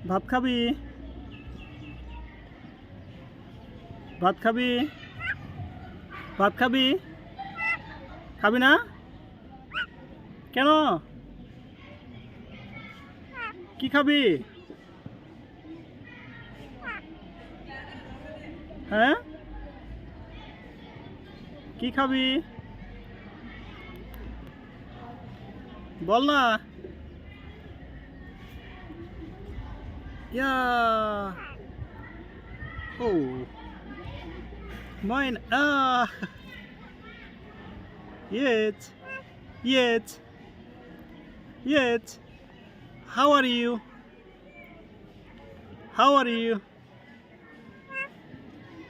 ভাত খাবি? ভাত খাবি? ভাত খাবি? খাবি না? কেন? কি খাবি? হ্যাঁ, কি খাবি? বল না। ইয়া, ও mine. Yes, yes, yes. How are you? How are you?